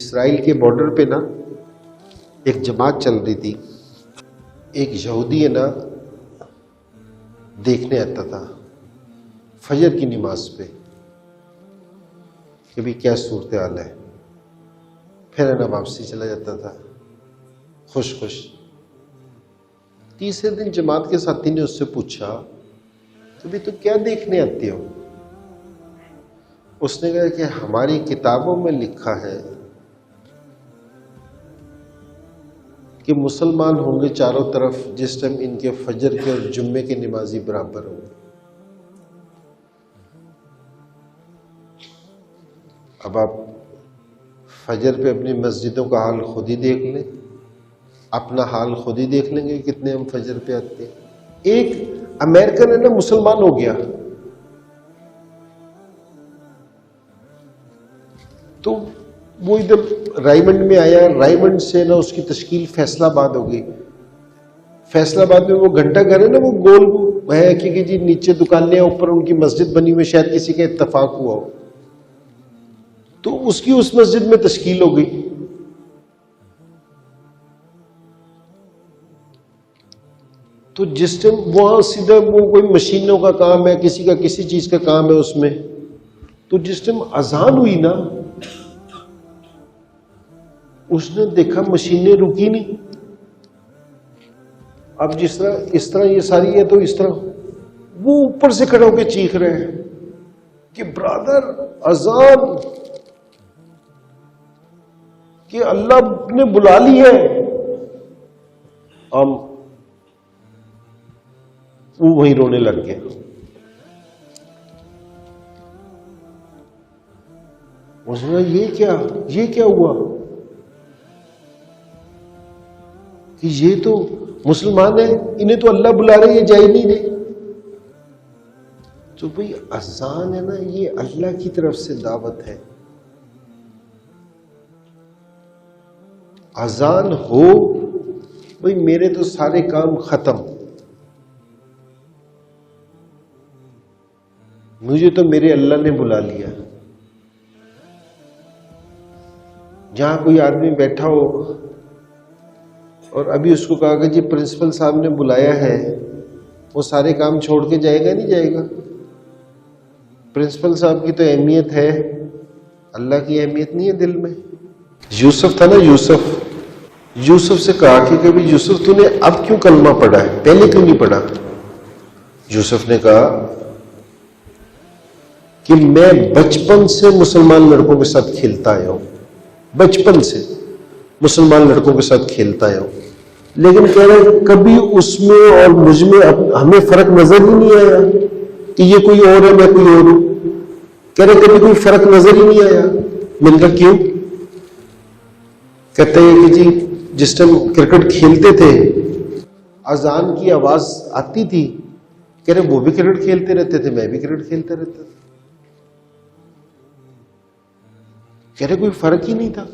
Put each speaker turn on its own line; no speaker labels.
اسرائیل کے بارڈر پہ نا ایک جماعت چل رہی تھی. ایک یہودی ہے نا دیکھنے آتا تھا فجر کی نماز پہ کہ بھی کیا صورتحال ہے، پھر ہے نا واپسی چلا جاتا تھا خوش خوش. تیسرے دن جماعت کے ساتھی نے اس سے پوچھا تو بھی تو کیا دیکھنے آتے ہو؟ اس نے کہا کہ ہماری کتابوں میں لکھا ہے کہ مسلمان ہوں گے چاروں طرف جس ٹائم ان کے فجر کے اور جمعے کے نمازی برابر ہوں گے. اب آپ فجر پہ اپنی مسجدوں کا حال خود ہی دیکھ لیں، اپنا حال خود ہی دیکھ لیں گے کتنے ہم فجر پہ آتے ہیں. ایک امریکن ہے نا مسلمان ہو گیا تو وہ ادھر رائمنڈ میں آیا، رائمنڈ سے نا اس کی تشکیل فیصلہ آباد ہو گئی. فیصلہ آباد میں وہ گھنٹہ گھر ہے نا وہ گول ہے کہ جی نیچے دکانیں اوپر ان کی مسجد بنی ہوئی، شاید کسی کا اتفاق ہوا ہو تو اس کی اس مسجد میں تشکیل ہو گئی. تو جس ٹائم وہاں سیدھا وہ کوئی مشینوں کا کام ہے، کسی کا کسی چیز کا کام ہے اس میں، تو جس ٹائم اذان ہوئی نا اس نے دیکھا مشینیں رکی نہیں. اب جس طرح اس طرح یہ ساری ہے تو اس طرح وہ اوپر سے کھڑے ہو کے چیخ رہے ہیں کہ برادر اذان کہ اللہ نے بلا لی ہے. ہم وہ وہیں رونے لگ گئے. اس نے یہ کیا ہوا کہ یہ تو مسلمان ہیں، انہیں تو اللہ بلا رہے، یہ جا ہی نہیں رہے. تو بھئی اذان ہے نا یہ اللہ کی طرف سے دعوت ہے. اذان ہو بھئی میرے تو سارے کام ختم، مجھے تو میرے اللہ نے بلا لیا. جہاں کوئی آدمی بیٹھا ہو اور ابھی اس کو کہا کہ جی پرنسپل صاحب نے بلایا ہے، وہ سارے کام چھوڑ کے جائے گا نہیں جائے گا؟ پرنسپل صاحب کی تو اہمیت ہے، اللہ کی اہمیت نہیں ہے دل میں. یوسف تھا نا، یوسف سے کہا کہ کبھی یوسف تو نے اب کیوں کلمہ پڑھا ہے، پہلے کیوں نہیں پڑھا؟ یوسف نے کہا کہ میں بچپن سے مسلمان لڑکوں کے ساتھ کھیلتا آیا ہوں، بچپن سے مسلمان لڑکوں کے ساتھ کھیلتا آیا ہوں، لیکن کہہ رہے کبھی اس میں اور مجھ میں ہمیں فرق نظر ہی نہیں آیا کہ یہ کوئی اور ہے میں کوئی اور ہوں. کہہ رہے کبھی کوئی فرق نظر ہی نہیں آیا. میں نے کہا کیوں؟ کہتے ہیں کہ جی جس ٹائم کرکٹ کھیلتے تھے اذان کی آواز آتی تھی، کہہ رہے وہ بھی کرکٹ کھیلتے رہتے تھے، میں بھی کرکٹ کھیلتا رہتا تھا. کہہ رہے کوئی فرق ہی نہیں تھا.